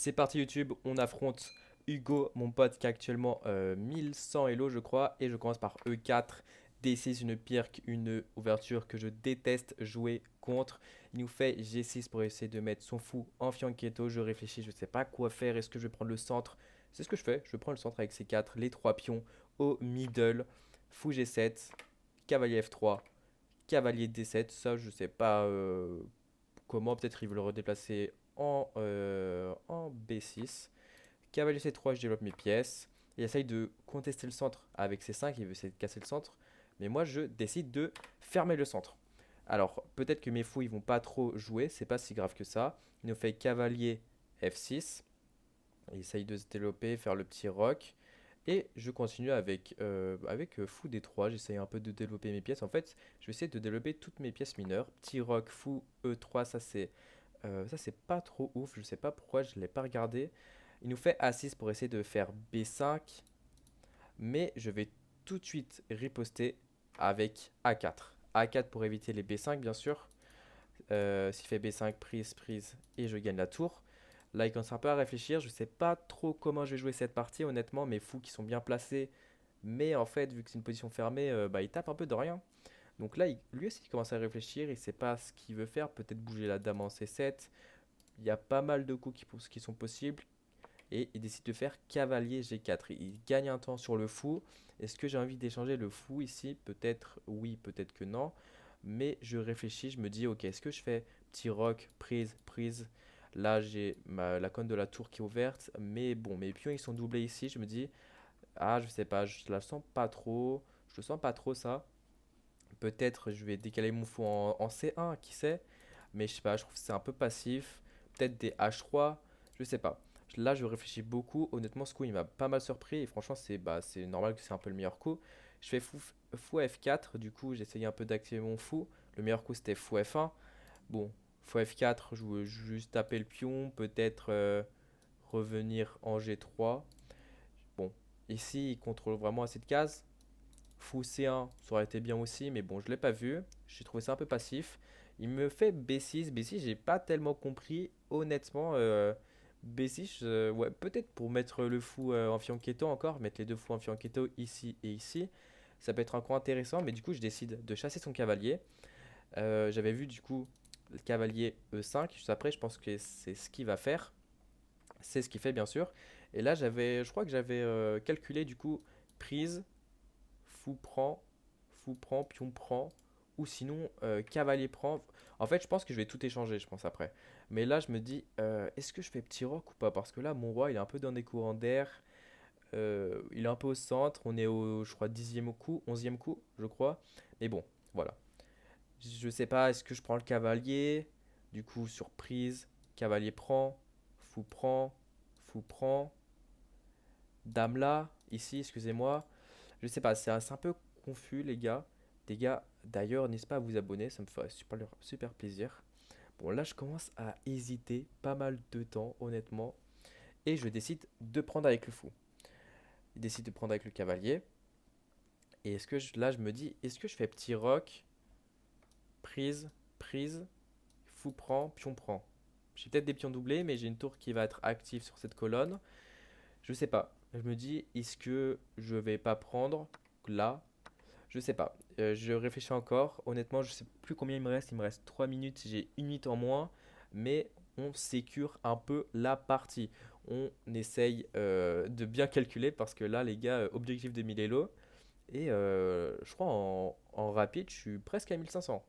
C'est parti YouTube, on affronte Hugo, mon pote qui a actuellement 1100 Elo je crois, et je commence par E4, D6, une pirque, une ouverture que je déteste jouer contre. Il nous fait G6 pour essayer de mettre son fou en fianchetto, je réfléchis, je ne sais pas quoi faire, est-ce que je vais prendre le centre? C'est ce que je fais, je prends le centre avec C4, les trois pions au middle, fou G7, cavalier F3, cavalier D7, ça je sais pas comment, peut-être il veut le redéplacer en B6. Cavalier C3, je développe mes pièces. Il essaye de contester le centre avec C5, il veut essayer de casser le centre. Mais moi, je décide de fermer le centre. Alors, peut-être que mes fous, ils vont pas trop jouer, c'est pas si grave que ça. Il nous fait cavalier F6. Il essaye de se développer, faire le petit roc. Et je continue avec fou D3. J'essaye un peu de développer mes pièces. En fait, je vais essayer de développer toutes mes pièces mineures. Petit roc, fou E3, ça c'est pas trop ouf. Je sais pas pourquoi je l'ai pas regardé. Il nous fait A6 pour essayer de faire B5. Mais je vais tout de suite riposter avec A4. A4 pour éviter les B5 bien sûr. S'il fait B5, prise, prise, et je gagne la tour. Là, il commence un peu à réfléchir. Je sais pas trop comment je vais jouer cette partie, honnêtement. Mes fous qui sont bien placés. Mais en fait, vu que c'est une position fermée, bah, il tape un peu de rien. Donc là, lui aussi, il commence à réfléchir. Il sait pas ce qu'il veut faire. Peut-être bouger la dame en C7. Il y a pas mal de coups qui sont possibles. Et il décide de faire cavalier G4. Il gagne un temps sur le fou. Est-ce que j'ai envie d'échanger le fou ici? Peut-être oui, peut-être que non. Mais je réfléchis, je me dis, ok, est-ce que je fais petit roc, prise, prise? Là, j'ai la cône de la tour qui est ouverte. Mais bon, mes pions, ils sont doublés ici. Je me dis, ah, je sais pas, je la sens pas trop. Je le sens pas trop ça. Peut-être je vais décaler mon fou en C1, qui sait. Mais je sais pas, je trouve que c'est un peu passif. Peut-être des H3, je sais pas. Là, je réfléchis beaucoup. Honnêtement, ce coup, il m'a pas mal surpris. Et franchement, c'est normal que c'est un peu le meilleur coup. Je fais fou F4. Du coup, j'essaye un peu d'activer mon fou. Le meilleur coup, c'était fou F1. Bon, fou F4, je veux juste taper le pion. Peut-être revenir en G3. Bon, ici, il contrôle vraiment assez de cases. Fou C1, ça aurait été bien aussi, mais bon, je l'ai pas vu. J'ai trouvé ça un peu passif. Il me fait B6. B6, j'ai pas tellement compris. Honnêtement, B6, ouais, peut-être pour mettre le fou en fianchetto encore, mettre les deux fous en fianchetto ici et ici. Ça peut être un coup intéressant, mais du coup, je décide de chasser son cavalier. J'avais vu du coup le cavalier E5. Juste après, je pense que c'est ce qu'il va faire. C'est ce qu'il fait, bien sûr. Et là, je crois que j'avais calculé du coup prise, fou prend, pion prend, ou sinon cavalier prend. En fait, je pense que je vais tout échanger, je pense après. Mais là, je me dis, est-ce que je fais petit roc ou pas? Parce que là, mon roi, il est un peu dans des courants d'air. Il est un peu au centre. On est au, je crois, 10e coup, 11e coup, je crois. Mais bon, voilà. Je sais pas, est-ce que je prends le cavalier? Du coup, surprise, cavalier prend, fou prend, dame là, ici, excusez-moi. Je sais pas, c'est un peu confus, les gars. Les gars, d'ailleurs, n'hésitez pas à vous abonner, ça me ferait super, super plaisir. Bon, là, je commence à hésiter pas mal de temps, honnêtement. Et je décide de prendre avec le fou. Il décide de prendre avec le cavalier. Et là, je me dis, est-ce que je fais petit roc, prise, prise, fou prend, pion prend? J'ai peut-être des pions doublés, mais j'ai une tour qui va être active sur cette colonne. Je sais pas. Je me dis, est-ce que je vais pas prendre là? Je sais pas. Je réfléchis encore. Honnêtement, je sais plus combien il me reste. Il me reste 3 minutes. J'ai une minute en moins. Mais on sécure un peu la partie. On essaye de bien calculer parce que là, les gars, objectif de 1000 Elo. Et je crois en rapide, je suis presque à 1500.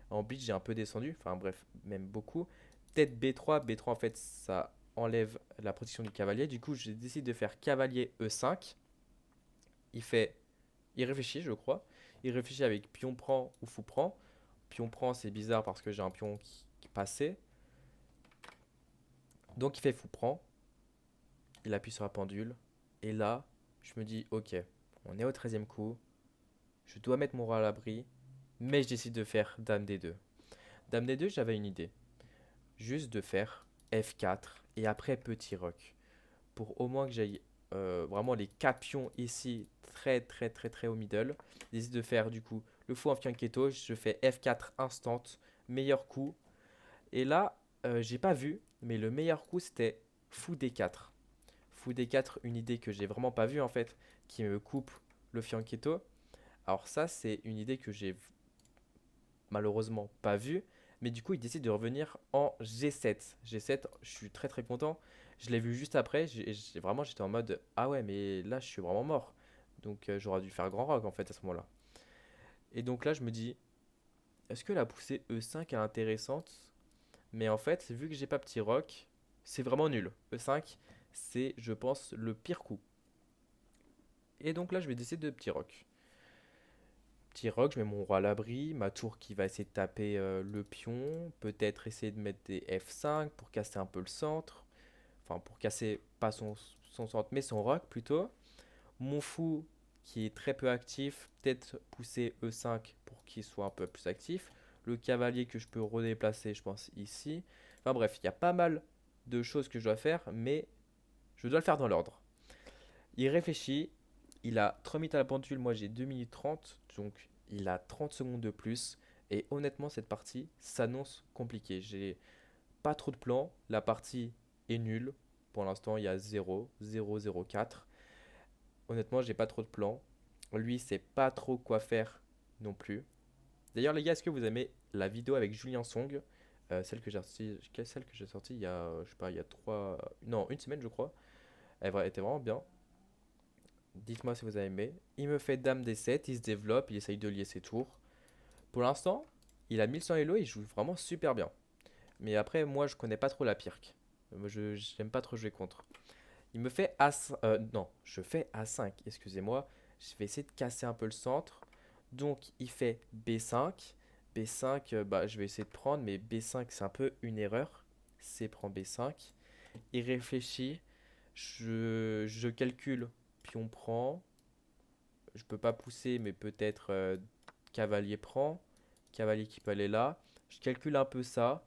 En beat, j'ai un peu descendu. Enfin bref, même beaucoup. Peut-être B3. B3, en fait, ça enlève la protection du cavalier. Du coup, je décide de faire cavalier E5. Il fait Il réfléchit, je crois. Il réfléchit avec pion prend ou fou prend. Pion prend, c'est bizarre parce que j'ai un pion qui passait. Donc il fait fou prend. Il appuie sur la pendule. Et là, je me dis, ok, on est au 13e coup. Je dois mettre mon roi à l'abri. Mais je décide de faire dame D2. Dame D2, j'avais une idée. Juste de faire F4 et après petit roc. Pour au moins que j'aille vraiment les 4 pions ici très très très très au middle. Je décide de faire du coup le fou en fianchetto. Je fais F4 instant. Meilleur coup. Et là, j'ai pas vu, mais le meilleur coup c'était Fou D4. Fou D4, une idée que j'ai vraiment pas vue en fait, qui me coupe le fianchetto. Alors ça, c'est une idée que j'ai malheureusement pas vue. Mais du coup, il décide de revenir en G7. G7, je suis très très content. Je l'ai vu juste après. Vraiment, j'étais en mode, ah ouais, mais là, je suis vraiment mort. Donc j'aurais dû faire grand rock en fait à ce moment-là. Et donc là, je me dis, est-ce que la poussée E5 est intéressante? Mais en fait, vu que j'ai pas petit rock, c'est vraiment nul. E5, c'est, je pense, le pire coup. Et donc là, je vais décider de petit rock. Petit rock, je mets mon roi à l'abri, ma tour qui va essayer de taper le pion, peut-être essayer de mettre des F5 pour casser un peu le centre, enfin pour casser pas son centre mais son rock plutôt. Mon fou qui est très peu actif, peut-être pousser E5 pour qu'il soit un peu plus actif. Le cavalier que je peux redéplacer, je pense, ici. Enfin bref, il y a pas mal de choses que je dois faire, mais je dois le faire dans l'ordre. Il réfléchit, il a 3 minutes à la pendule, moi j'ai 2 minutes 30, donc il a 30 secondes de plus. Et honnêtement, cette partie s'annonce compliquée. J'ai pas trop de plans, la partie est nulle. Pour l'instant, il y a 0, 0, 0, 4. Honnêtement, j'ai pas trop de plans. Lui, sait pas trop quoi faire non plus. D'ailleurs, les gars, est-ce que vous aimez la vidéo avec Julien Song? Celle que j'ai sortie il y a, je sais pas, il y a non, une semaine, je crois. Elle était vraiment bien. Dites-moi si vous avez aimé. Il me fait dame D7, il se développe, il essaye de lier ses tours. Pour l'instant, il a 1100 elo, il joue vraiment super bien. Mais après, moi, je connais pas trop la pirque. Je j'aime pas trop jouer contre. Il me fait A5. Non, je fais A5, excusez-moi. Je vais essayer de casser un peu le centre. Donc, il fait B5. B5, bah, je vais essayer de prendre, mais B5, c'est un peu une erreur. C prend B5. Il réfléchit. Je calcule. Pion prend. Je peux pas pousser, mais peut-être cavalier prend. Cavalier qui peut aller là. Je calcule un peu ça.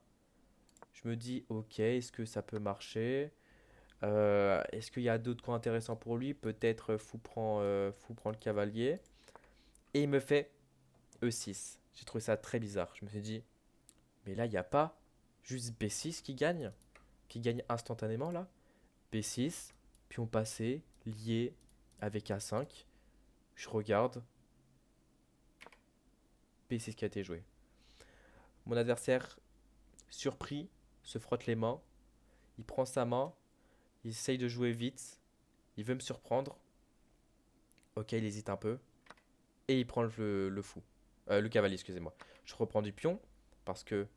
Je me dis, ok, est-ce que ça peut marcher? Est-ce qu'il y a d'autres coins intéressants pour lui? Peut-être fou prend le cavalier. Et il me fait E6. J'ai trouvé ça très bizarre. Je me suis dit, mais là, il n'y a pas juste B6 qui gagne instantanément là. B6, pion passé, lié avec A5. Je regarde, B6 qui a été joué. Mon adversaire, surpris, se frotte les mains. Il prend sa main, il essaye de jouer vite. Il veut me surprendre. Ok, il hésite un peu. Et il prend le fou. Le cavalier, excusez-moi. Je reprends du pion parce que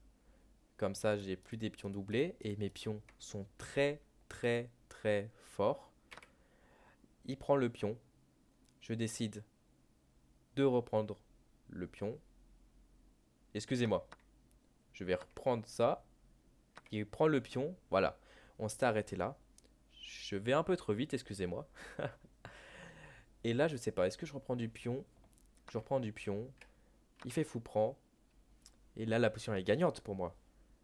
comme ça, j'ai plus des pions doublés et mes pions sont très très très forts. Il prend le pion. Je décide de reprendre le pion. Excusez-moi. Je vais reprendre ça. Il prend le pion. Voilà. On s'est arrêté là. Je vais un peu trop vite, excusez-moi. Et là, je sais pas. Est-ce que je reprends du pion? Je reprends du pion. Il fait fou prend. Et là, la position est gagnante pour moi.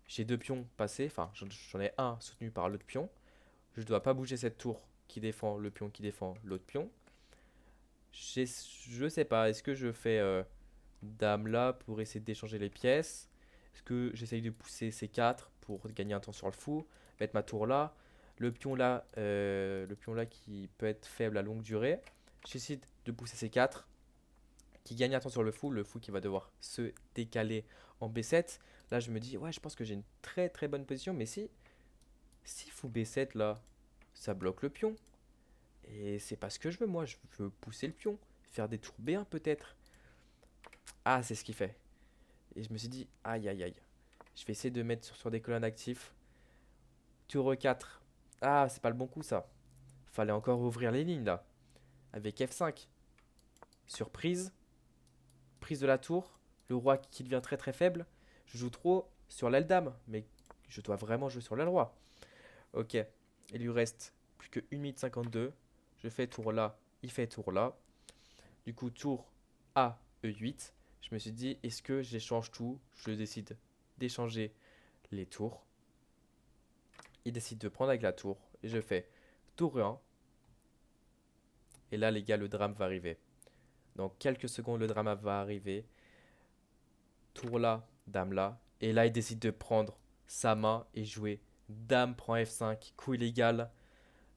J'ai deux pions passés, enfin j'en ai un soutenu par l'autre pion. Je ne dois pas bouger cette tour qui défend le pion qui défend l'autre pion. Je sais pas, est-ce que je fais dame là pour essayer d'échanger les pièces? Est-ce que j'essaye de pousser C4 pour gagner un temps sur le fou? Mettre ma tour là. Le pion là qui peut être faible à longue durée. J'essaie de pousser C4 qui gagne un temps sur le fou qui va devoir se décaler en B7. Là, je me dis, ouais, je pense que j'ai une très très bonne position, mais si fou B7 là, ça bloque le pion. Et c'est pas ce que je veux, moi, je veux pousser le pion, faire des tours B1 peut-être. Ah, c'est ce qu'il fait. Et je me suis dit, aïe aïe aïe, je vais essayer de mettre sur des colonnes actifs. Tour E4. Ah, c'est pas le bon coup ça. Fallait encore ouvrir les lignes là. Avec F5. Surprise, prise de la tour, le roi qui devient très très faible. Je joue trop sur l'aile dame, mais je dois vraiment jouer sur l'aile roi. Ok, il lui reste plus que 1 minute 52. Je fais tour là, il fait tour là. Du coup, tour A, E8. Je me suis dit, est-ce que j'échange tout? Je décide d'échanger les tours. Il décide de prendre avec la tour. Et je fais tour E1. Et là, les gars, le drame va arriver. Dans quelques secondes, le drame va arriver. Tour là, dame là. Et là, il décide de prendre sa main et jouer Dame prend F5, coup illégal.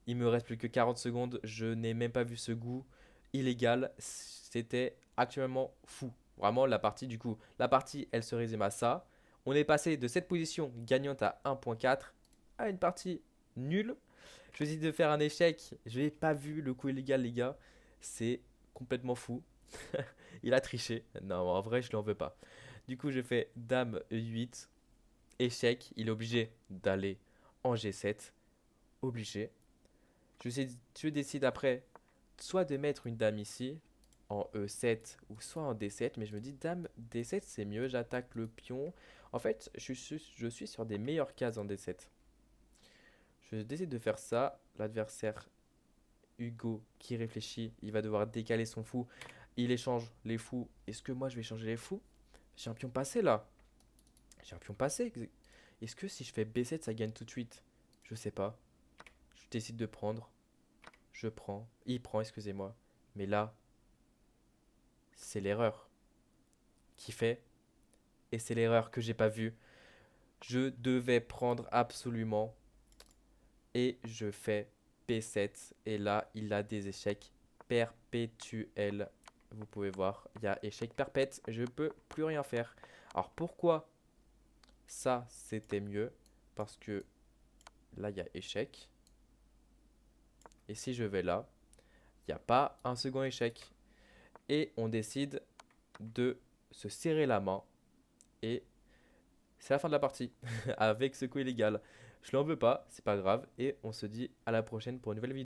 Il me reste plus que 40 secondes. Je n'ai même pas vu ce goût illégal. C'était actuellement fou. Vraiment, la partie, du coup, la partie, elle se résume à ça. On est passé de cette position gagnante à 1.4 à une partie nulle. Je décide de faire un échec. Je n'ai pas vu le coup illégal, les gars. C'est complètement fou. Il a triché. Non, en vrai, je ne l'en veux pas. Du coup, je fais Dame E8. Échec. Il est obligé d'aller en G7. Obligé. Je décide après soit de mettre une dame ici en E7 ou soit en D7, mais je me dis dame D7 c'est mieux, j'attaque le pion. En fait, je suis sur des meilleures cases en D7. Je décide de faire ça. L'adversaire Hugo qui réfléchit, il va devoir décaler son fou. Il échange les fous. Est-ce que moi je vais changer les fous? J'ai un pion passé là. J'ai un pion passé. Est-ce que si je fais B7 ça gagne tout de suite? Je sais pas. Je décide de prendre. Je prends. Il prend, excusez-moi. Mais là, c'est l'erreur qui fait. Et c'est l'erreur que j'ai pas vue. Je devais prendre absolument. Et je fais P7. Et là, il a des échecs perpétuels. Vous pouvez voir, il y a échec perpète. Je peux plus rien faire. Alors pourquoi ça, c'était mieux? Parce que là, il y a échec. Et si je vais là, il n'y a pas un second échec. Et on décide de se serrer la main. Et c'est la fin de la partie avec ce coup illégal. Je l'en veux pas, c'est pas grave. Et on se dit à la prochaine pour une nouvelle vidéo.